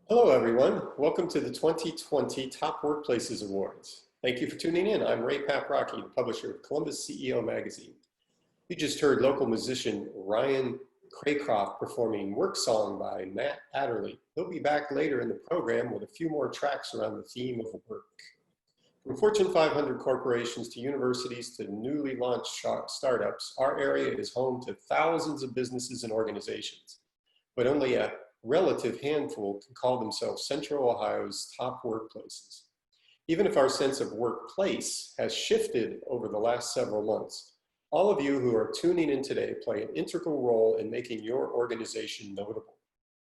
Hello, everyone. Welcome to the 2020 Top Workplaces Awards. Thank you for tuning in. I'm Ray Paprocki, the publisher of Columbus CEO Magazine. You just heard local musician Ryan Craycroft performing Work Song by Matt Adderley. He'll be back later in the program with a few more tracks around the theme of work. From Fortune 500 corporations to universities to newly launched startups, our area is home to thousands of businesses and organizations, but only a relative handful can call themselves Central Ohio's top workplaces. Even if our sense of workplace has shifted over the last several months, all of you who are tuning in today play an integral role in making your organization notable.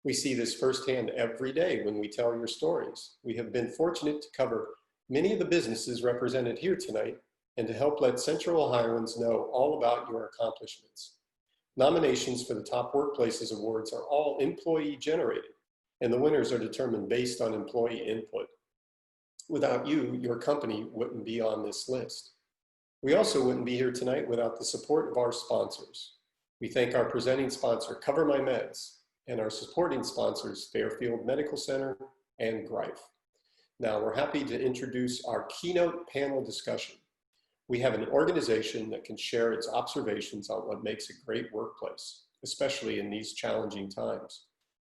We see this firsthand every day when we tell your stories. We have been fortunate to cover many of the businesses represented here tonight and to help let Central Ohioans know all about your accomplishments. Nominations for the Top Workplaces Awards are all employee generated, and the winners are determined based on employee input. Without you, your company wouldn't be on this list. We also wouldn't be here tonight without the support of our sponsors. We thank our presenting sponsor, Cover My Meds, and our supporting sponsors, Fairfield Medical Center and Greif. Now, we're happy to introduce our keynote panel discussion. We have an organization that can share its observations on what makes a great workplace, especially in these challenging times.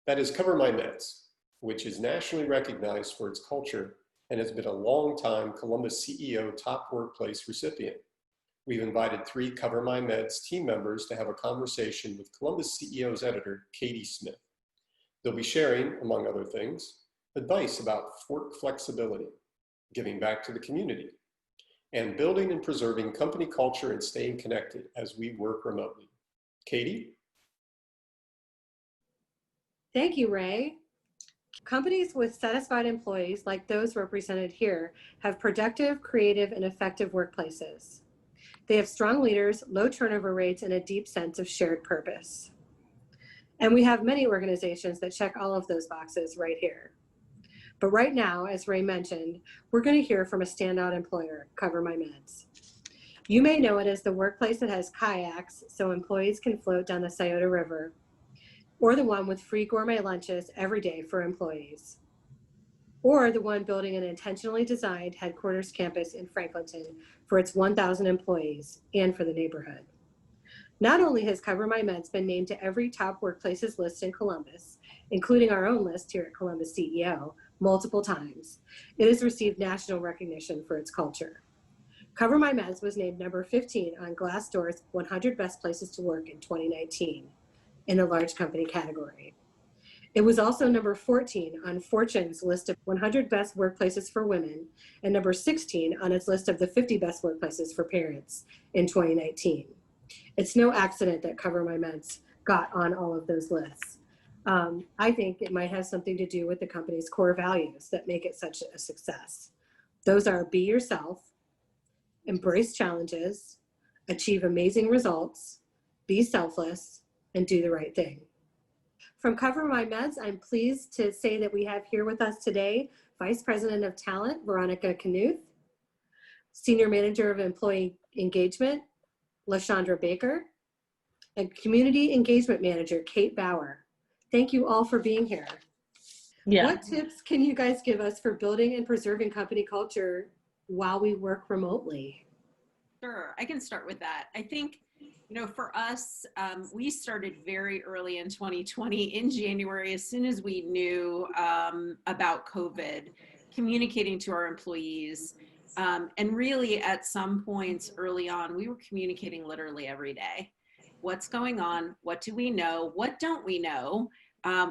That is Cover My Meds, which is nationally recognized for its culture and has been a long-time Columbus CEO Top Workplace recipient. We've invited 3 Cover My Meds team members to have a conversation with Columbus CEO's editor, Katie Smith. They'll be sharing, among other things, advice about work flexibility, giving back to the community, and building and preserving company culture and staying connected as we work remotely. Katie? Thank you, Ray. Companies with satisfied employees, like those represented here, have productive, creative, and effective workplaces. They have strong leaders, low turnover rates, and a deep sense of shared purpose. And we have many organizations that check all of those boxes right here. But right now, as Ray mentioned, we're going to hear from a standout employer, Cover My Meds. You may know it as the workplace that has kayaks so employees can float down the Scioto River, or the one with free gourmet lunches every day for employees, or the one building an intentionally designed headquarters campus in Franklinton for its 1,000 employees and for the neighborhood. Not only has Cover My Meds been named to every top workplaces list in Columbus, including our own list here at Columbus CEO, multiple times, it has received national recognition for its culture. Cover My Meds was named number 15 on Glassdoor's 100 Best Places to Work in 2019 in the large company category. It was also number 14 on Fortune's list of 100 Best Workplaces for Women and number 16 on its list of the 50 Best Workplaces for Parents in 2019. It's no accident that Cover My Meds got on all of those lists. I think it might have something to do with the company's core values that make it such a success. Those are be yourself, embrace challenges, achieve amazing results, be selfless, and do the right thing. From Cover My Meds, I'm pleased to say that we have here with us today Vice President of Talent, Veronica Knuth, Senior Manager of Employee Engagement, LaShondra Baker, and Community Engagement Manager, Kate Bauer. Thank you all for being here. Yeah. What tips can you guys give us for building and preserving company culture while we work remotely? Sure, I can start with that. I think, for us, we started very early in 2020 in January, as soon as we knew about COVID, communicating to our employees. And really at some points early on, we were communicating literally every day. what's going on, what do we know, what don't we know,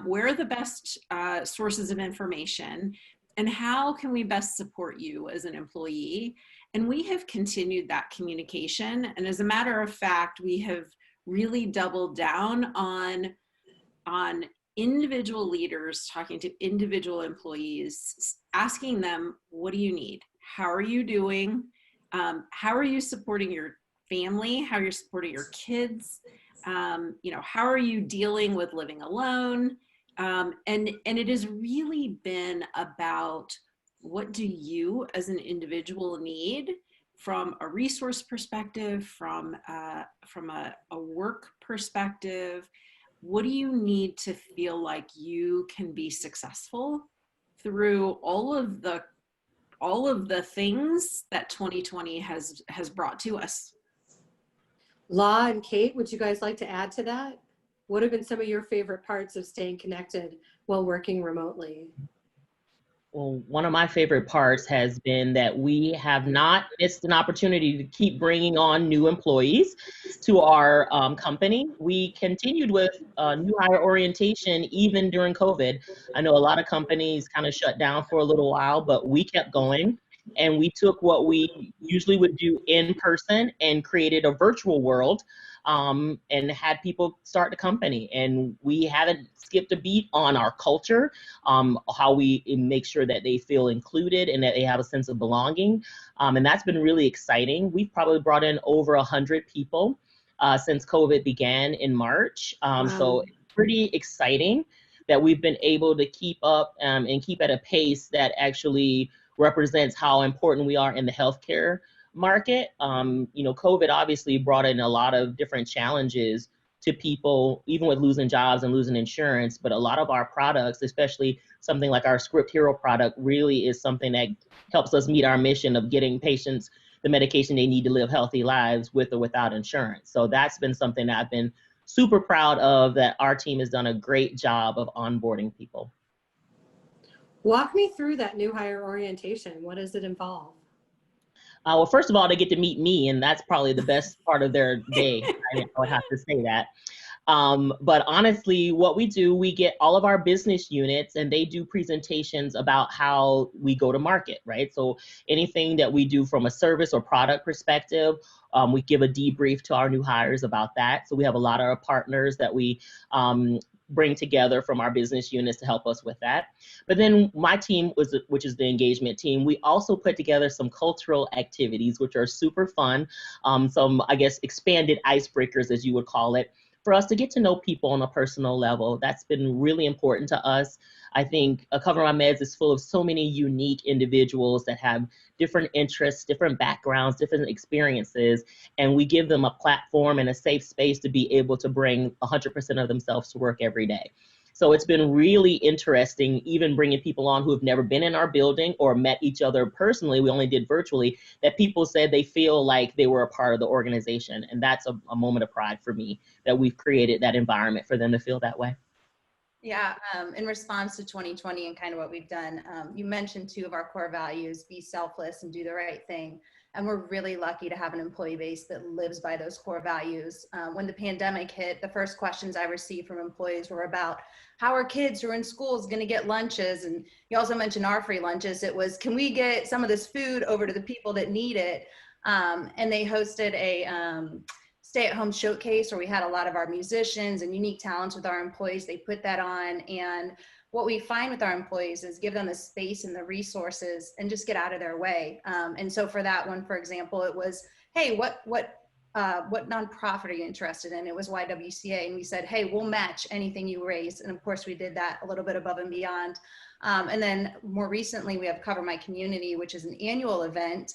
where are the best sources of information, and how can we best support you as an employee? And we have continued that communication. And as a matter of fact, we have really doubled down on individual leaders talking to individual employees, asking them, what do you need? How are you doing? How are you supporting your family? How are you supporting your kids? How are you dealing with living alone? And it has really been about, what do you as an individual need from a resource perspective, from a work perspective? What do you need to feel like you can be successful through all of the things that 2020 has brought to us? La and Kate, would you guys like to add to that? What have been some of your favorite parts of staying connected while working remotely? Well, one of my favorite parts has been that we have not missed an opportunity to keep bringing on new employees to our company. We continued with new hire orientation even during COVID. I know a lot of companies kind of shut down for a little while, but we kept going. And we took what we usually would do in person and created a virtual world, and had people start the company. And we haven't skipped a beat on our culture, how we make sure that they feel included and that they have a sense of belonging. And that's been really exciting. We've probably brought in over 100 people since COVID began in March. So it's pretty exciting that we've been able to keep up and keep at a pace that actually represents how important we are in the healthcare market. COVID obviously brought in a lot of different challenges to people, even with losing jobs and losing insurance. But a lot of our products, especially something like our Script Hero product, really is something that helps us meet our mission of getting patients the medication they need to live healthy lives with or without insurance. So that's been something that I've been super proud of, that our team has done a great job of onboarding people. Walk me through that new hire orientation. What does it involve? Well, first of all, they get to meet me, and that's probably the best part of their day. I would have to say that. But honestly, what we do, we get all of our business units and they do presentations about how we go to market, right? So anything that we do from a service or product perspective, we give a debrief to our new hires about that. So we have a lot of partners that we bring together from our business units to help us with that. But then my team, which is the engagement team, we also put together some cultural activities, which are super fun. Some, I guess, expanded icebreakers, as you would call it, for us to get to know people on a personal level. That's been really important to us. I think Cover My Meds is full of so many unique individuals that have different interests, different backgrounds, different experiences, and we give them a platform and a safe space to be able to bring 100% of themselves to work every day. So it's been really interesting, even bringing people on who have never been in our building or met each other personally. We only did virtually, that people said they feel like they were a part of the organization. And that's a moment of pride for me, that we've created that environment for them to feel that way. Yeah, in response to 2020 and kind of what we've done, you mentioned two of our core values: be selfless and do the right thing. And we're really lucky to have an employee base that lives by those core values. When the pandemic hit, the first questions I received from employees were about how our kids who are in schools going to get lunches. And you also mentioned our free lunches. It was, can we get some of this food over to the people that need it? And they hosted a stay-at-home showcase where we had a lot of our musicians and unique talents with our employees. They put that on, and what we find with our employees is give them the space and the resources and just get out of their way. And so for that one, for example, it was, hey, what nonprofit are you interested in? It was YWCA, and we said, hey, we'll match anything you raise. And of course we did that a little bit above and beyond. And then more recently we have Cover My Community, which is an annual event,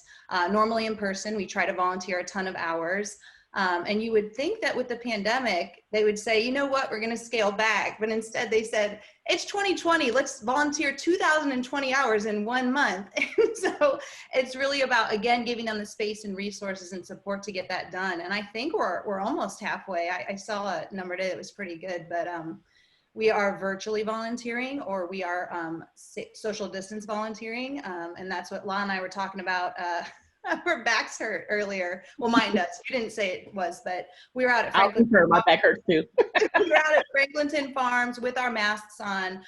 normally in person. We try to volunteer a ton of hours. And you would think that with the pandemic, they would say, you know what, we're going to scale back. But instead they said, it's 2020, let's volunteer 2,020 hours in 1 month. And so it's really about, again, giving them the space and resources and support to get that done. And I think we're almost halfway. I saw a number today that was pretty good, but we are virtually volunteering, or we are social distance volunteering. And that's what La and I were talking about Our backs hurt earlier. Well, mine does. You didn't say it was, but we were out at I'll Franklin. concur, my back hurts too. We were out at Franklinton Farms with our masks on,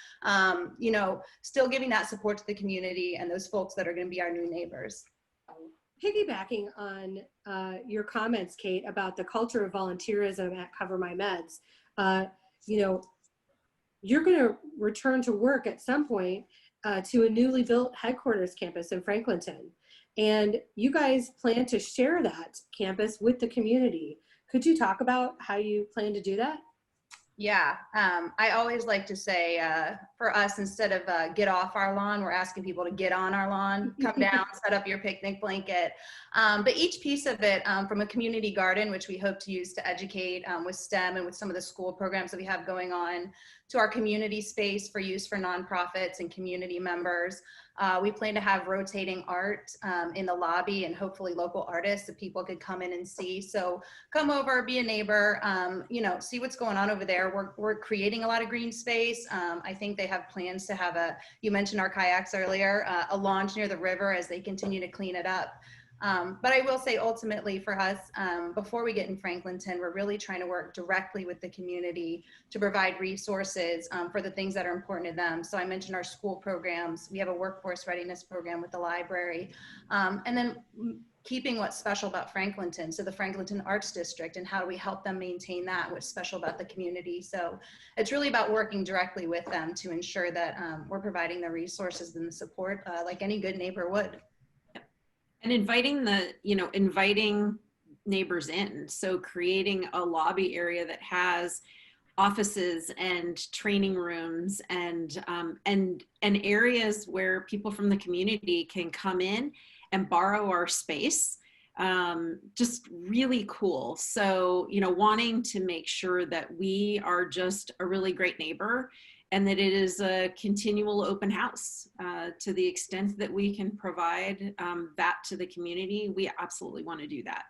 you know, still giving that support to the community and those folks that are going to be our new neighbors. Piggybacking on your comments, Kate, about the culture of volunteerism at Cover My Meds, you know, you're going to return to work at some point to a newly built headquarters campus in Franklinton. And you guys plan to share that campus with the community. Could you talk about how you plan to do that? Yeah, I always like to say for us, instead of get off our lawn, we're asking people to get on our lawn, come down, set up your picnic blanket. But each piece of it, from a community garden, which we hope to use to educate with STEM and with some of the school programs that we have going on, to our community space for use for nonprofits and community members. We plan to have rotating art in the lobby and hopefully local artists that people could come in and see. So come over, be a neighbor, you know, see what's going on over there. We're creating a lot of green space. I think they have plans to have you mentioned our kayaks earlier, a launch near the river as they continue to clean it up. But I will say ultimately for us, before we get in Franklinton, we're really trying to work directly with the community to provide resources for the things that are important to them. So I mentioned our school programs. We have a workforce readiness program with the library. And then keeping what's special about Franklinton. So the Franklinton Arts District, and how do we help them maintain that, what's special about the community. So it's really about working directly with them to ensure that we're providing the resources and the support like any good neighbor would. And inviting neighbors in. So creating a lobby area that has offices and training rooms and areas where people from the community can come in and borrow our space. Just really cool. So, you know, wanting to make sure that we are just a really great neighbor and that it is a continual open house to the extent that we can provide that to the community. We absolutely want to do that.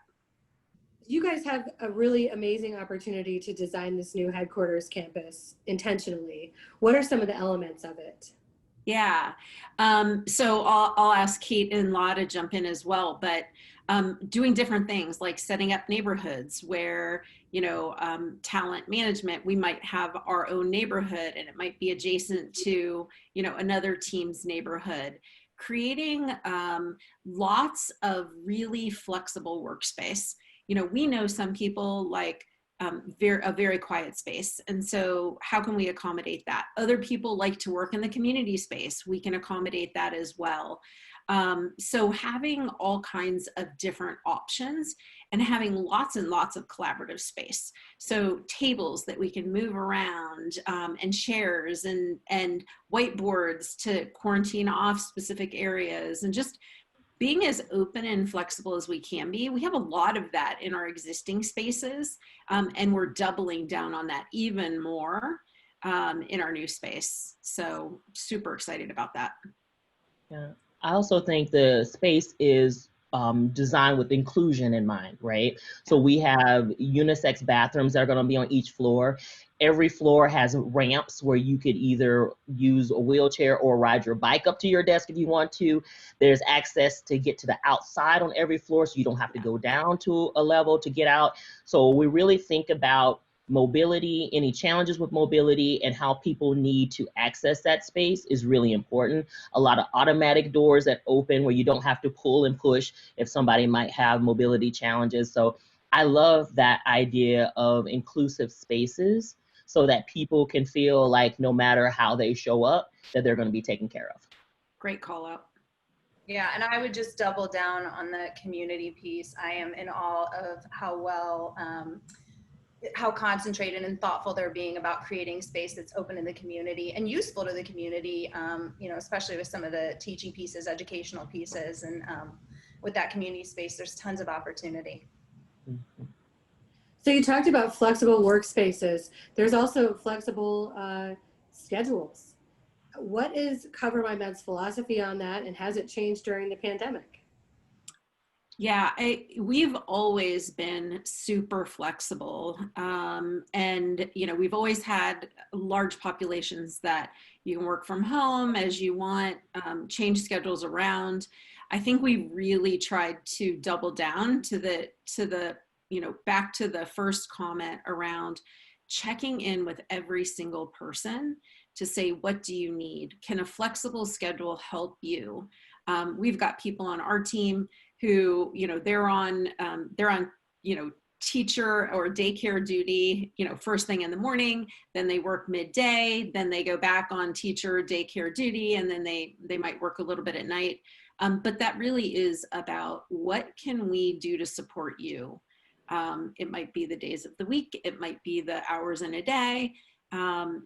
You guys have a really amazing opportunity to design this new headquarters campus intentionally. What are some of the elements of it? Yeah, so I'll ask Kate and La to jump in as well, but doing different things like setting up neighborhoods where, you know, talent management, we might have our own neighborhood and it might be adjacent to, you know, another team's neighborhood, creating lots of really flexible workspace. You know, we know some people like a very quiet space. And so how can we accommodate that? Other people like to work in the community space. We can accommodate that as well. So having all kinds of different options and having lots and lots of collaborative space. So tables that we can move around and chairs and whiteboards to quarantine off specific areas and just being as open and flexible as we can be. We have a lot of that in our existing spaces, and we're doubling down on that even more in our new space. So super excited about that. Yeah, I also think the space is designed with inclusion in mind, right? So we have unisex bathrooms that are going to be on each floor. Every floor has ramps where you could either use a wheelchair or ride your bike up to your desk if you want to. There's access to get to the outside on every floor, so you don't have to go down to a level to get out. So we really think about mobility, any challenges with mobility, and how people need to access that space is really important. A lot of automatic doors that open where you don't have to pull and push if somebody might have mobility challenges. So I love that idea of inclusive spaces so that people can feel like no matter how they show up, that they're going to be taken care of. Great call out. Yeah, and I would just double down on the community piece. I am in awe of how well, how concentrated and thoughtful they're being about creating space that's open in the community and useful to the community, you know, especially with some of the teaching pieces, educational pieces, and with that community space, there's tons of opportunity. Mm-hmm. So you talked about flexible workspaces. There's also flexible schedules. What is Cover My Med's philosophy on that, and has it changed during the pandemic? Yeah, we've always been super flexible. And, you know, we've always had large populations that you can work from home as you want, change schedules around. I think we really tried to double down to the, back to the first comment around checking in with every single person to say, what do you need? Can a flexible schedule help you? We've got people on our team who, they're on, teacher or daycare duty, first thing in the morning, then they work midday, then they go back on teacher daycare duty, and then they might work a little bit at night. But that really is about what can we do to support you? It might be the days of the week, it might be the hours in a day,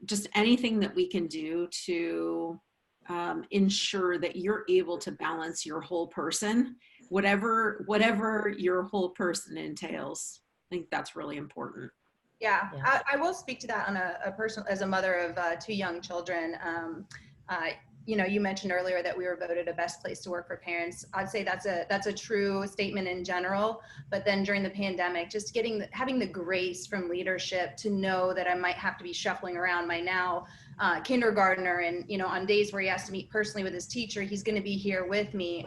just anything that we can do to ensure that you're able to balance your whole person, whatever your whole person entails. I think that's really important. Yeah, I will speak to that on a personal, as a mother of 2 young children. You mentioned earlier that we were voted a best place to work for parents. I'd say that's a true statement in general. But then during the pandemic, just having the grace from leadership to know that I might have to be shuffling around my now kindergartner, and on days where he has to meet personally with his teacher, he's going to be here with me.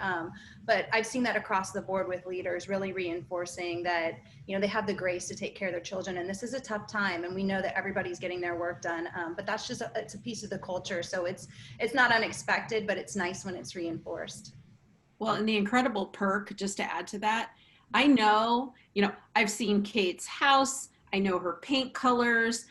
But I've seen that across the board with leaders, really reinforcing that they have the grace to take care of their children, and this is a tough time, and we know that everybody's getting their work done. But that's just it's a piece of the culture, so it's not unexpected, but it's nice when it's reinforced. Well, and the incredible perk, just to add to that, I know, I've seen Kate's house, I know her paint colors.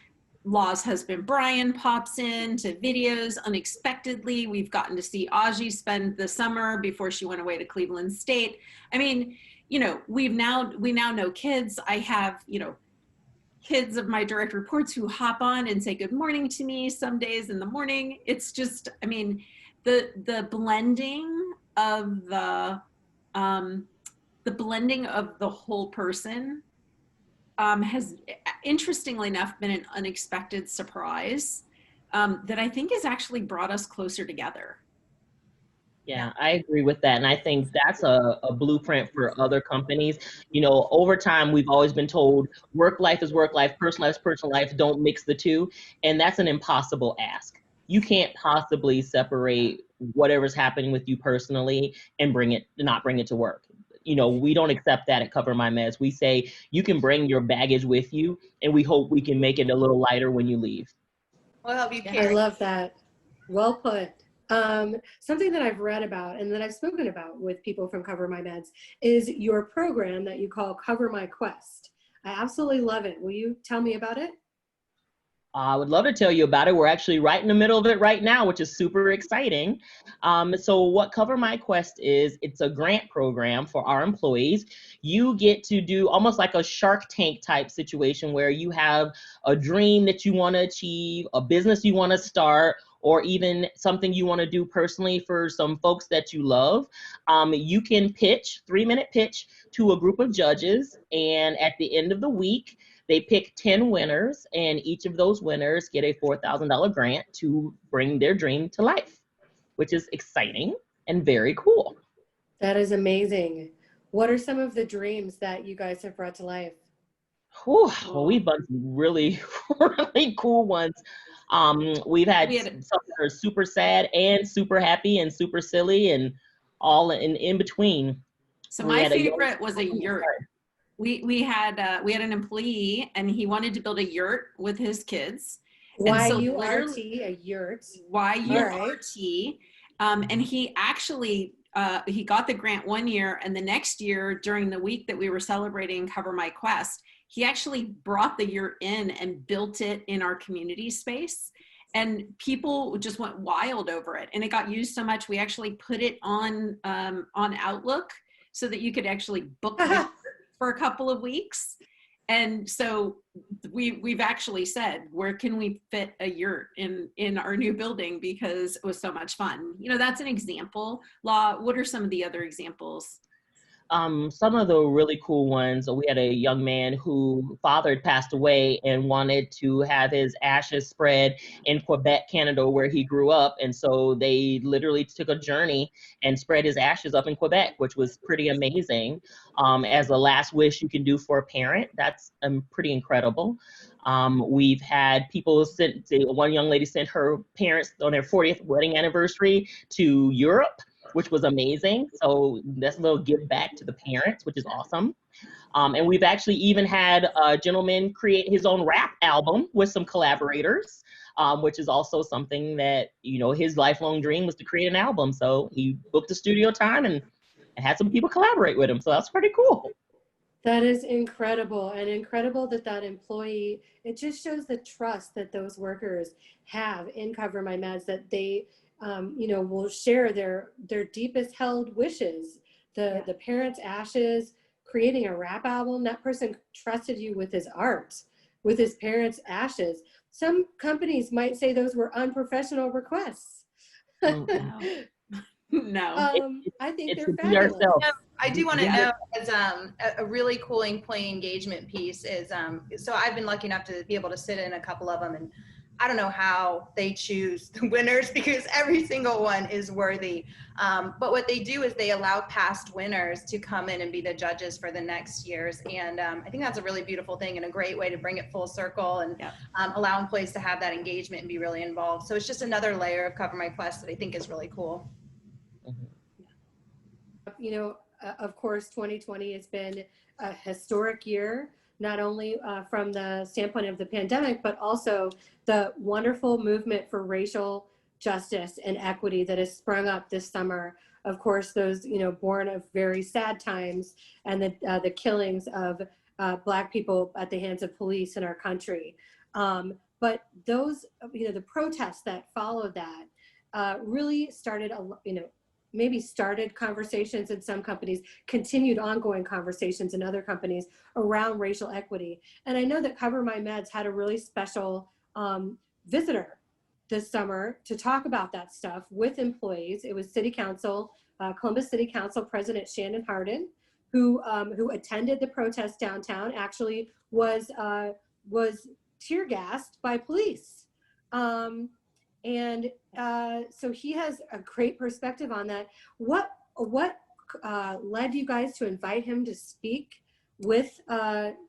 Law's husband Brian pops in to videos unexpectedly. We've gotten to see Audrey spend the summer before she went away to Cleveland State. I mean, we now know kids. I have, kids of my direct reports who hop on and say good morning to me some days in the morning. It's just, I mean, the blending of the whole person has, interestingly enough, been an unexpected surprise that I think has actually brought us closer together. Yeah, I agree with that. And I think that's a blueprint for other companies. Over time, we've always been told work life is work life, personal life is personal life, don't mix the two. And that's an impossible ask. You can't possibly separate whatever's happening with you personally and not bring it to work. We don't accept that at Cover My Meds. We say you can bring your baggage with you, and we hope we can make it a little lighter when you leave. We'll help you I love that. Well put. Something that I've read about and that I've spoken about with people from Cover My Meds is your program that you call Cover My Quest. I absolutely love it. Will you tell me about it? I would love to tell you about it. We're actually right in the middle of it right now, which is super exciting. So what Cover My Quest is, it's a grant program for our employees. You get to do almost like a Shark Tank type situation where you have a dream that you want to achieve, a business you want to start, or even something you want to do personally for some folks that you love. You can pitch, 3-minute pitch to a group of judges, and at the end of the week, they pick 10 winners, and each of those winners get a $4,000 grant to bring their dream to life, which is exciting and very cool. That is amazing. What are some of the dreams that you guys have brought to life? Well, we've done some really, really cool ones. We've had some that are super sad and super happy and super silly and all in between. So my favorite was a yurt. We had an employee, and he wanted to build a yurt with his kids. Y-U-R-T, a yurt. Y-U-R-T. And he actually, he got the grant one year, and the next year during the week that we were celebrating Cover My Quest, he actually brought the yurt in and built it in our community space. And people just went wild over it. And it got used so much, we actually put it on Outlook so that you could actually book it for a couple of weeks. And so we've actually said, where can we fit a yurt in our new building, because it was so much fun. That's an example. Law, what are some of the other examples? Some of the really cool ones, we had a young man whose father had passed away and wanted to have his ashes spread in Quebec, Canada, where he grew up. And so they literally took a journey and spread his ashes up in Quebec, which was pretty amazing. As a last wish you can do for a parent, that's pretty incredible. We've had people one young lady sent her parents on their 40th wedding anniversary to Europe. which was amazing. So that's a little give back to the parents, which is awesome. And we've actually even had a gentleman create his own rap album with some collaborators, which is also something that, you know, his lifelong dream was to create an album. So he booked the studio time and had some people collaborate with him. So that's pretty cool. That is incredible, and incredible that that employee, it just shows the trust that those workers have in Cover My Meds, that they, you know, will share their deepest held wishes. The parents' ashes, creating a rap album, that person trusted you with his art, with his parents' ashes. Some companies might say those were unprofessional requests. No. I think it's they're to be fabulous. ourselves. I do want to Yeah. know, as a really cool employee engagement piece is, so I've been lucky enough to be able to sit in a couple of them, and I don't know how they choose the winners because every single one is worthy. But what they do is they allow past winners to come in and be the judges for the next years. And I think that's a really beautiful thing and a great way to bring it full circle and allow employees to have that engagement and be really involved. So it's just another layer of Cover My Quest that I think is really cool. You know, of course, 2020 has been a historic year, not only from the standpoint of the pandemic, but also the wonderful movement for racial justice and equity that has sprung up this summer. Of course, those, you know, born of very sad times, and the killings of Black people at the hands of police in our country. But those, you know, the protests that followed that really started, you know, maybe started conversations in some companies, continued ongoing conversations in other companies around racial equity. And I know that Cover My Meds had a really special visitor this summer to talk about that stuff with employees. It was City Council, Columbus City Council President Shannon Hardin, who attended the protest downtown, actually was tear gassed by police. So he has a great perspective on that. What led you guys to invite him to speak with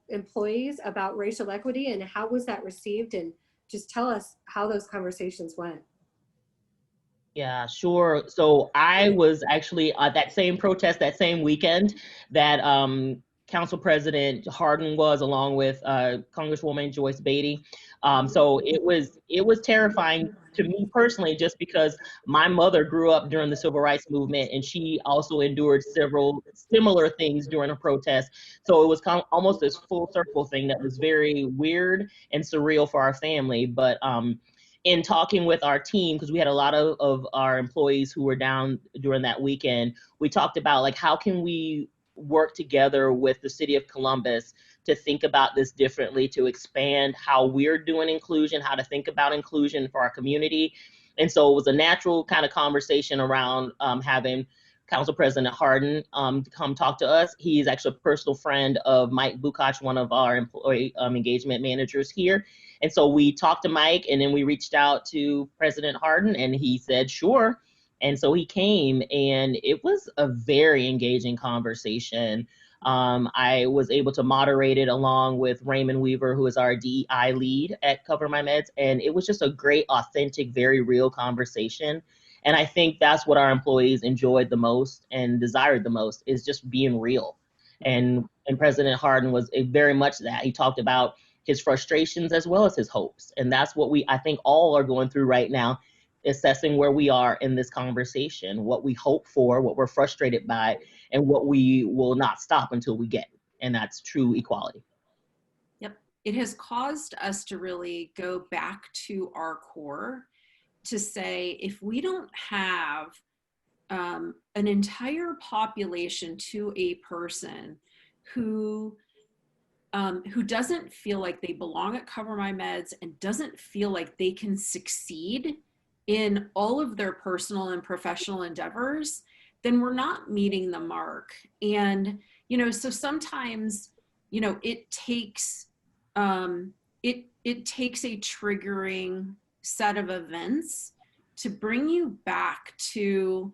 employees about racial equity, and how was that received? And just tell us how those conversations went. Yeah, sure. So I was actually at that same protest that same weekend that Council President Hardin was, along with Congresswoman Joyce Beatty. So it was terrifying to me personally, just because my mother grew up during the Civil Rights Movement, and she also endured several similar things during a protest. So it was kind of almost this full circle thing that was very weird and surreal for our family. But in talking with our team, because we had a lot of our employees who were down during that weekend, we talked about, like, how can we work together with the city of Columbus to think about this differently, to expand how we're doing inclusion, how to think about inclusion for our community. And so it was a natural kind of conversation around having Council President Hardin to come talk to us. He's actually a personal friend of Mike Bukach, one of our employee engagement managers here. And so we talked to Mike, and then we reached out to President Hardin, and he said, sure. And so he came, and it was a very engaging conversation. I was able to moderate it along with Raymond Weaver, who is our DEI lead at Cover My Meds. And it was just a great, authentic, very real conversation. And I think that's what our employees enjoyed the most and desired the most, is just being real. And President Hardin was very much that. He talked about his frustrations as well as his hopes. And that's what I think all are going through right now, assessing where we are in this conversation, what we hope for, what we're frustrated by, and what we will not stop until we get. And that's true equality. Yep. It has caused us to really go back to our core, to say, if we don't have an entire population to a person who doesn't feel like they belong at Cover My Meds and doesn't feel like they can succeed in all of their personal and professional endeavors, then we're not meeting the mark. And, you know, so sometimes, you know, it takes it takes a triggering set of events to bring you back to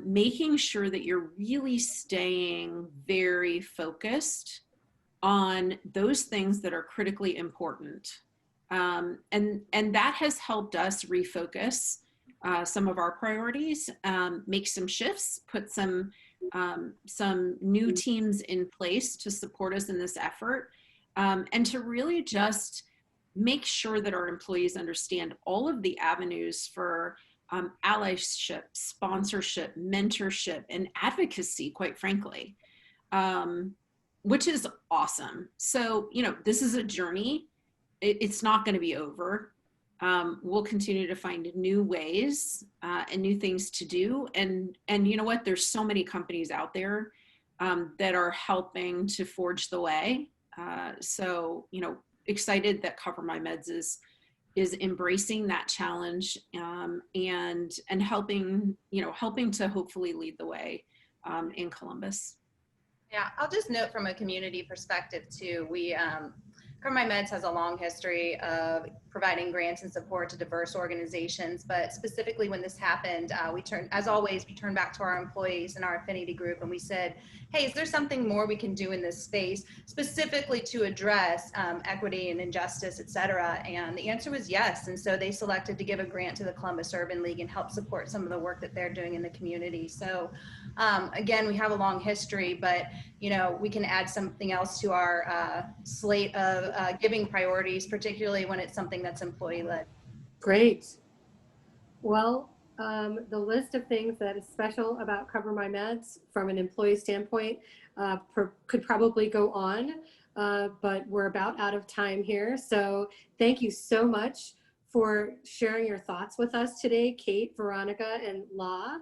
making sure that you're really staying very focused on those things that are critically important. And that has helped us refocus some of our priorities, make some shifts, put some new teams in place to support us in this effort, and to really just make sure that our employees understand all of the avenues for allyship, sponsorship, mentorship, and advocacy, quite frankly, which is awesome. So, this is a journey. It's not going to be over. We'll continue to find new ways and new things to do. And you know what? There's so many companies out there that are helping to forge the way. So, excited that Cover My Meds is embracing that challenge and helping to hopefully lead the way in Columbus. Yeah, I'll just note from a community perspective too, Cover My Meds has a long history of providing grants and support to diverse organizations, but specifically when this happened, we turned back to our employees and our affinity group and we said, hey, is there something more we can do in this space specifically to address equity and injustice, et cetera? And the answer was yes. And so they selected to give a grant to the Columbus Urban League and help support some of the work that they're doing in the community. So again, we have a long history, but we can add something else to our slate of giving priorities, particularly when it's something that's employee-led. Great. Well, the list of things that is special about Cover My Meds from an employee standpoint could probably go on, but we're about out of time here. So thank you so much for sharing your thoughts with us today, Kate, Veronica, and La.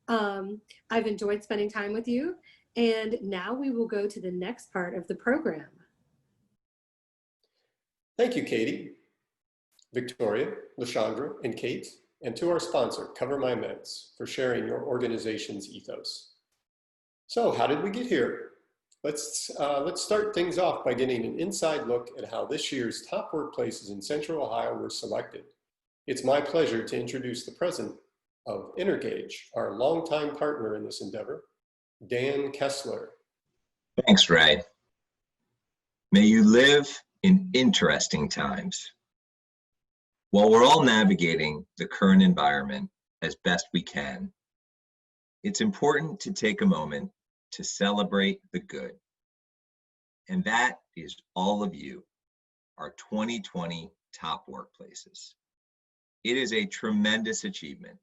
I've enjoyed spending time with you. And now we will go to the next part of the program. Thank you, Katie, Victoria, LaShondra, and Kate, and to our sponsor, Cover My Meds, for sharing your organization's ethos. So how did we get here? Let's start things off by getting an inside look at how this year's top workplaces in Central Ohio were selected. It's my pleasure to introduce the president of Intergage, our longtime partner in this endeavor, Dan Kessler. Thanks, Ray. May you live in interesting times. While we're all navigating the current environment as best we can, it's important to take a moment to celebrate the good. And that is all of you, our 2020 top workplaces. It is a tremendous achievement.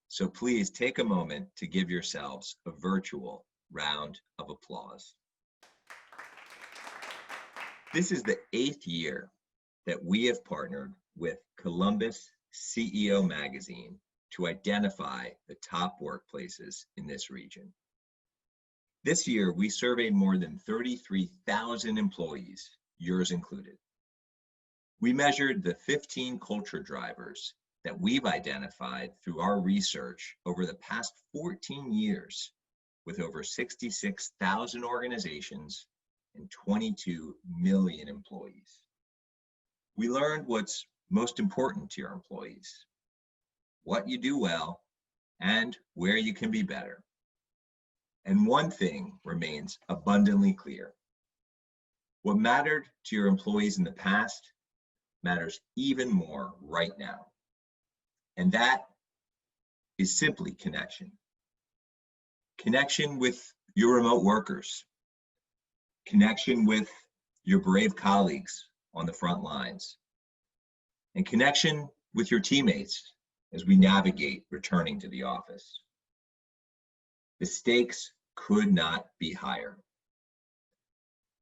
So please take a moment to give yourselves a virtual round of applause. This is the 8th year that we have partnered with Columbus CEO Magazine to identify the top workplaces in this region. This year, we surveyed more than 33,000 employees, yours included. We measured the 15 culture drivers that we've identified through our research over the past 14 years with over 66,000 organizations and 22 million employees. We learned what's most important to your employees, what you do well, and where you can be better. And one thing remains abundantly clear. What mattered to your employees in the past matters even more right now. And that is simply connection. Connection with your remote workers. Connection with your brave colleagues on the front lines. And connection with your teammates as we navigate returning to the office. The stakes could not be higher.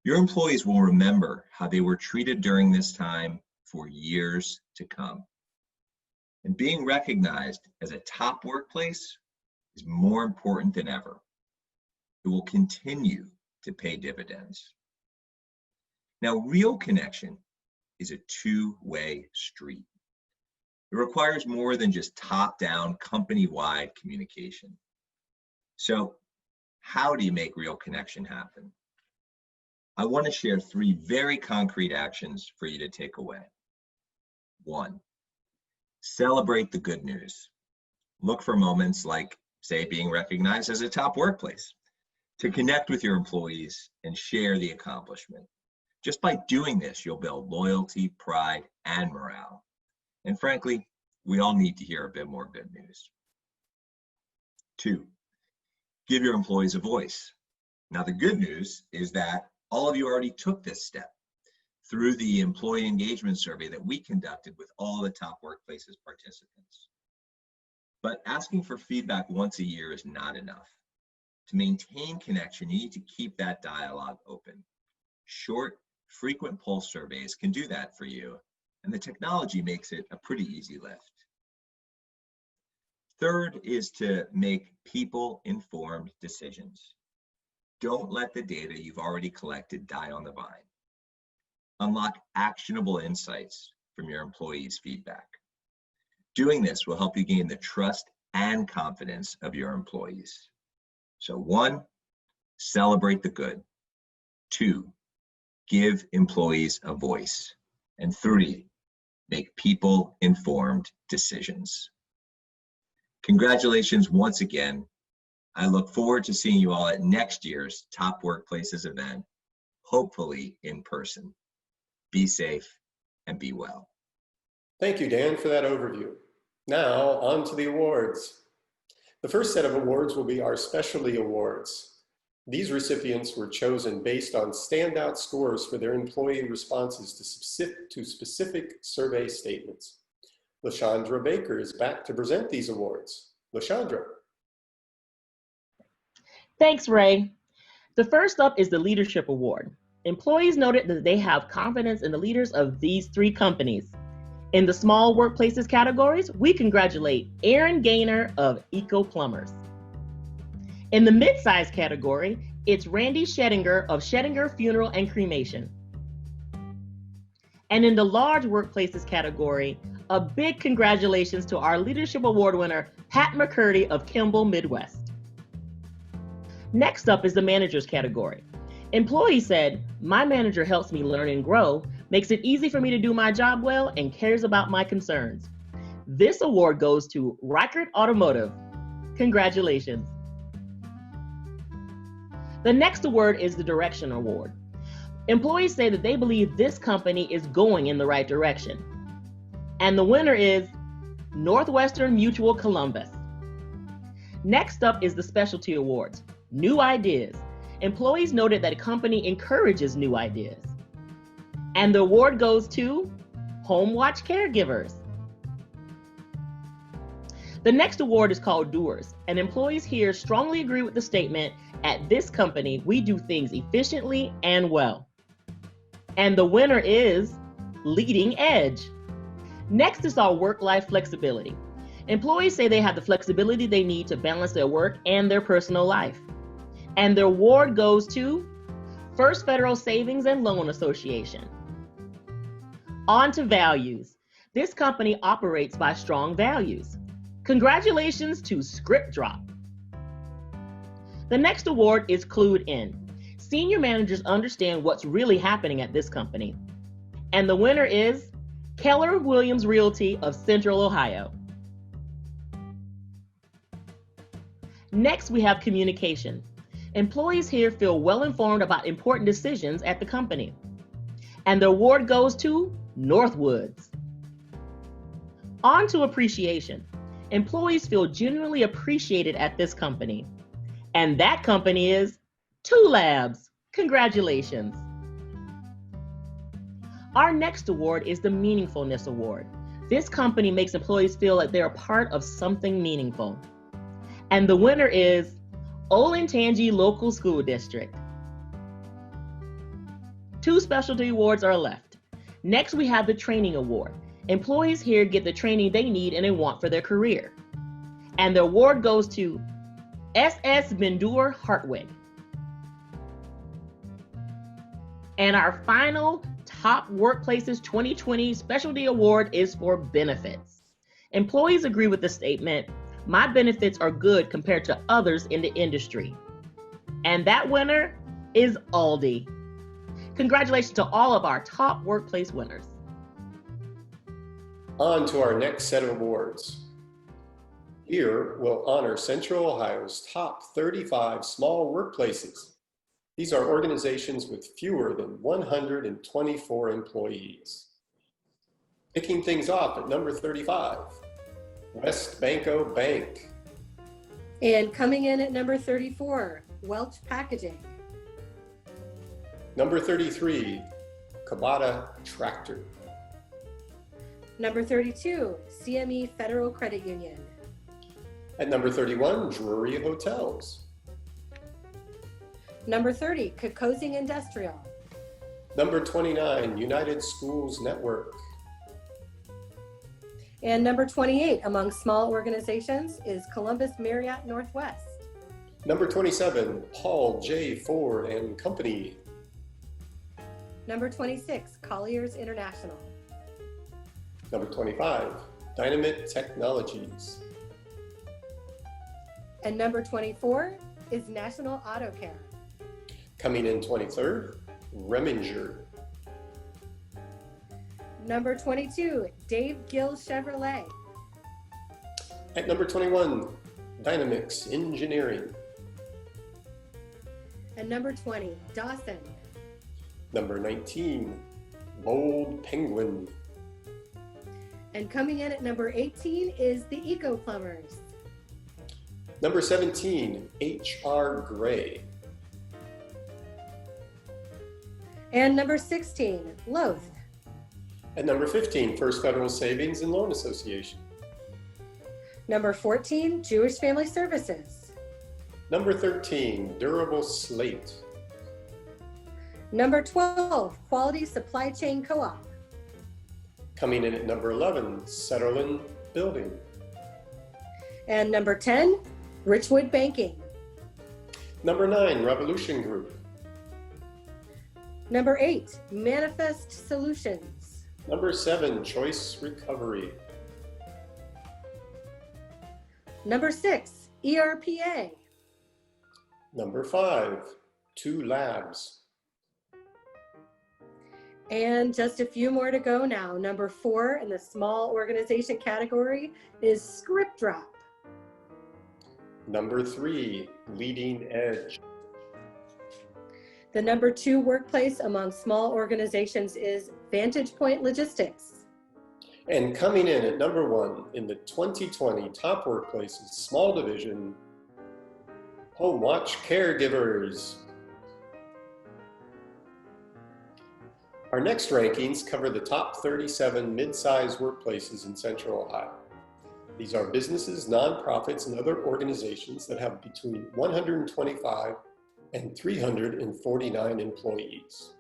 Your employees will remember how they were treated during this time for years to come. And being recognized as a top workplace is more important than ever. It will continue to pay dividends. Now, real connection is a two-way street. It requires more than just top-down, company-wide communication. So, how do you make real connection happen? I want to share 3 very concrete actions for you to take away. 1, celebrate the good news. Look for moments like, say, being recognized as a top workplace to connect with your employees and share the accomplishment. Just by doing this, you'll build loyalty, pride, and morale. And frankly, we all need to hear a bit more good news. 2, give your employees a voice. Now, the good news is that all of you already took this step through the employee engagement survey that we conducted with all the Top Workplaces participants. But asking for feedback once a year is not enough. To maintain connection, you need to keep that dialogue open. Short, frequent pulse surveys can do that for you, and the technology makes it a pretty easy lift. 3rd is to make people-informed decisions. Don't let the data you've already collected die on the vine. Unlock actionable insights from your employees' feedback. Doing this will help you gain the trust and confidence of your employees. So 1, celebrate the good. 2, give employees a voice. And 3, make people-informed decisions. Congratulations once again. I look forward to seeing you all at next year's Top Workplaces event, hopefully in person. Be safe and be well. Thank you, Dan, for that overview. Now, on to the awards. The first set of awards will be our specialty awards. These recipients were chosen based on standout scores for their employee responses to specific survey statements. LaShondra Baker is back to present these awards. LaShondra. Thanks, Ray. The first up is the Leadership Award. Employees noted that they have confidence in the leaders of these 3 companies. In the small workplaces categories, we congratulate Aaron Gaynor of Eco Plumbers. In the mid-size category, it's Randy Schettinger of Schettinger Funeral and Cremation. And in the large workplaces category, a big congratulations to our Leadership Award winner, Pat McCurdy of Kimball Midwest. Next up is the managers category. Employees said, my manager helps me learn and grow, makes it easy for me to do my job well, and cares about my concerns. This award goes to Reichert Automotive. Congratulations. The next award is the Direction Award. Employees say that they believe this company is going in the right direction. And the winner is Northwestern Mutual Columbus. Next up is the Specialty Awards, New Ideas. Employees noted that a company encourages new ideas. And the award goes to Home Watch Caregivers. The next award is called Doers, and employees here strongly agree with the statement, at this company, we do things efficiently and well. And the winner is Leading Edge. Next is our work-life flexibility. Employees say they have the flexibility they need to balance their work and their personal life. And the award goes to First Federal Savings and Loan Association. On to values. This company operates by strong values. Congratulations to Script Drop. The next award is Clued In. Senior managers understand what's really happening at this company. And the winner is Keller Williams Realty of Central Ohio. Next, we have communication. Employees here feel well informed about important decisions at the company. And the award goes to Northwoods. On to appreciation. Employees feel genuinely appreciated at this company. And that company is Two Labs. Congratulations. Our next award is the Meaningfulness Award. This company makes employees feel like they're a part of something meaningful. And the winner is Olentangy Local School District. 2 specialty awards are left. Next, we have the Training Award. Employees here get the training they need and they want for their career. And the award goes to SS Bendur Hartwig. And our final Top Workplaces 2020 Specialty Award is for benefits. Employees agree with the statement, my benefits are good compared to others in the industry. And that winner is Aldi. Congratulations to all of our top workplace winners. On to our next set of awards. Here, we'll honor Central Ohio's top 35 small workplaces. These are organizations with fewer than 124 employees. Kicking things off at number 35, West Banco Bank. And coming in at number 34, Welch Packaging. Number 33, Kubota Tractor. Number 32, CME Federal Credit Union. At number 31, Drury Hotels. Number 30, Kokosing Industrial. Number 29, United Schools Network. And number 28 among small organizations is Columbus Marriott Northwest. Number 27, Paul J. Ford and Company. Number 26, Colliers International. Number 25, Dynamit Technologies. And number 24 is National Auto Care. Coming in 23rd, Reminger. Number 22, Dave Gill Chevrolet. At number 21, Dynamix Engineering. And number 20, Dawson. Number 19, Bold Penguin. And coming in at number 18 is the Eco Plumbers. Number 17, HR Gray. And number 16, Loath. At number 15, First Federal Savings and Loan Association. Number 14, Jewish Family Services. Number 13, Durable Slate. Number 12, Quality Supply Chain Co-op. Coming in at number 11, Setterlin Building. And number 10, Richwood Banking. Number 9, Revolution Group. Number 8, Manifest Solutions. Number 7, Choice Recovery. Number 6, ERPA. Number 5, 2 Labs. And just a few more to go now. Number 4 in the small organization category is Script Drop. Number 3, Leading Edge. The number 2 workplace among small organizations is Vantage Point Logistics. And coming in at number 1 in the 2020 Top Workplaces Small Division, Home Watch Caregivers. Our next rankings cover the top 37 mid-sized workplaces in Central Ohio. These are businesses, nonprofits, and other organizations that have between 125 and 349 employees.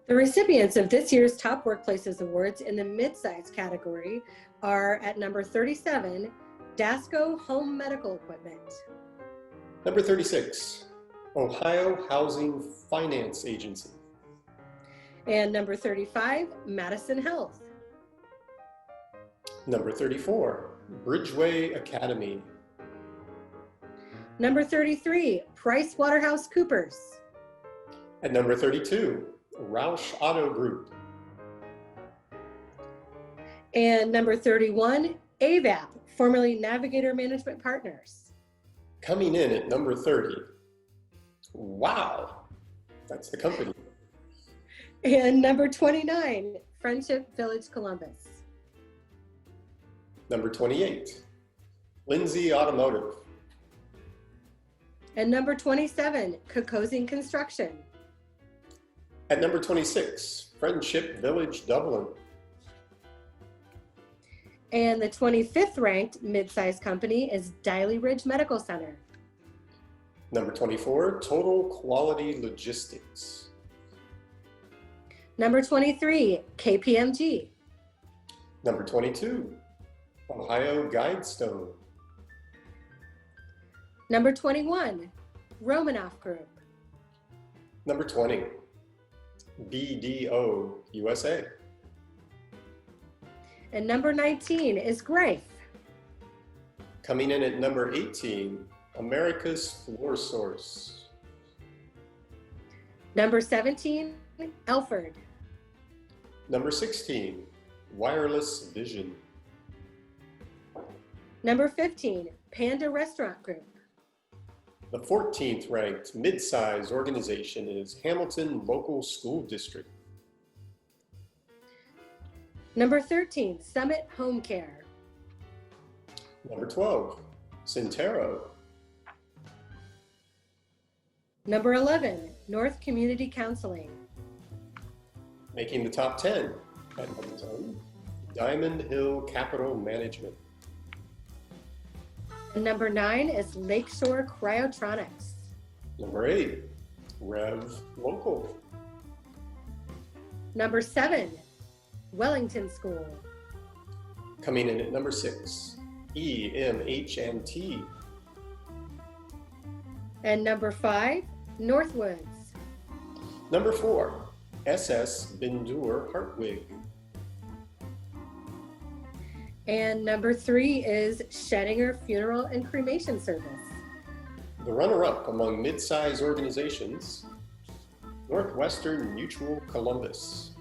The recipients of this year's Top Workplaces Awards in the mid-size category are at number 37, Dasco Home Medical Equipment. Number 36, Ohio Housing Finance Agency. And number 35, Madison Health. Number 34, Bridgeway Academy. Number 33, PricewaterhouseCoopers. At number 32, Roush Auto Group. And number 31, AVAP, formerly Navigator Management Partners. Coming in at number 30, wow, that's the company. And number 29, Friendship Village Columbus. Number 28, Lindsay Automotive. And number 27, Kokosing Construction. At number 26, Friendship Village Dublin. And the 25th ranked mid-sized company is Diley Ridge Medical Center. Number 24, Total Quality Logistics. Number 23, KPMG. Number 22, Ohio Guidestone. Number 21, Romanoff Group. Number 20, BDO USA. And number 19 is Greif. Coming in at number 18, America's Floor Source. Number 17, Elford. Number 16, Wireless Vision. Number 15, Panda Restaurant Group. The 14th ranked mid-size organization is Hamilton Local School District. Number 13, Summit Home Care. Number 12, Centero. Number 11, North Community Counseling. Making the top 10 at number 10, Diamond Hill Capital Management. And number 9 is Lakeshore Cryotronics. Number 8, Rev Local. Number 7, Wellington School. Coming in at number 6, EMH&T. And number 5, Northwoods. Number 4, SS Bindur Hartwig. And number 3 is Schettinger Funeral and Cremation Service. The runner-up among mid-size organizations, Northwestern Mutual Columbus.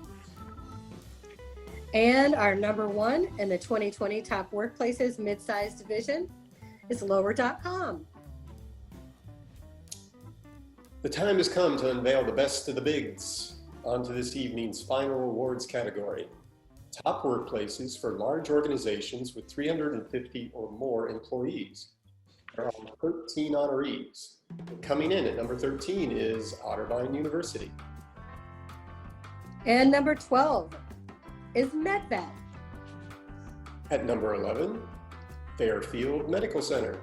And our number 1 in the 2020 Top Workplaces Mid-Size Division is Lower.com. The time has come to unveil the best of the bigs. On to this evening's final awards category. Top workplaces for large organizations with 350 or more employees. There are 13 honorees. Coming in at number 13 is Otterbein University. And number 12 is MedVet. At number 11, Fairfield Medical Center.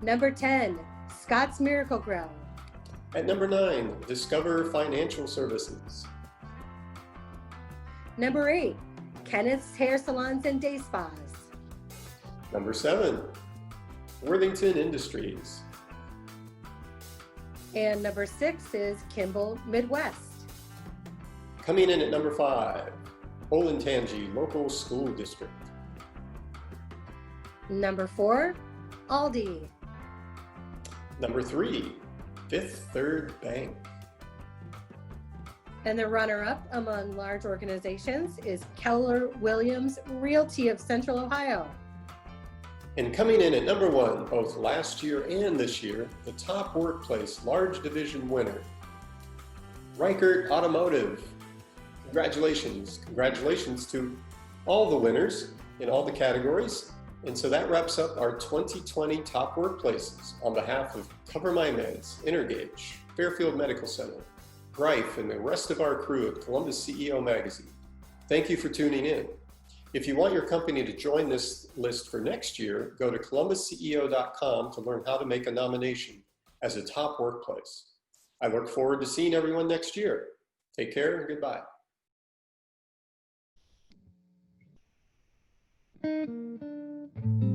Number 10, Scott's Miracle Grow. At number 9, Discover Financial Services. Number 8, Kenneth's Hair Salons and Day Spas. Number 7, Worthington Industries. And number 6 is Kimball Midwest. Coming in at number 5, Olentangy Local School District. Number 4, Aldi. Number 3, Fifth Third Bank. And the runner-up among large organizations is Keller Williams Realty of Central Ohio. And coming in at number 1, both last year and this year, the top workplace large division winner, Reichert Automotive. Congratulations. Congratulations to all the winners in all the categories. And so that wraps up our 2020 top workplaces. On behalf of Cover My Meds, Intergage, Fairfield Medical Center, Greif, and the rest of our crew at Columbus CEO Magazine, thank you for tuning in. If you want your company to join this list for next year, go to columbusceo.com to learn how to make a nomination as a top workplace. I look forward to seeing everyone next year. Take care and goodbye. Thank you.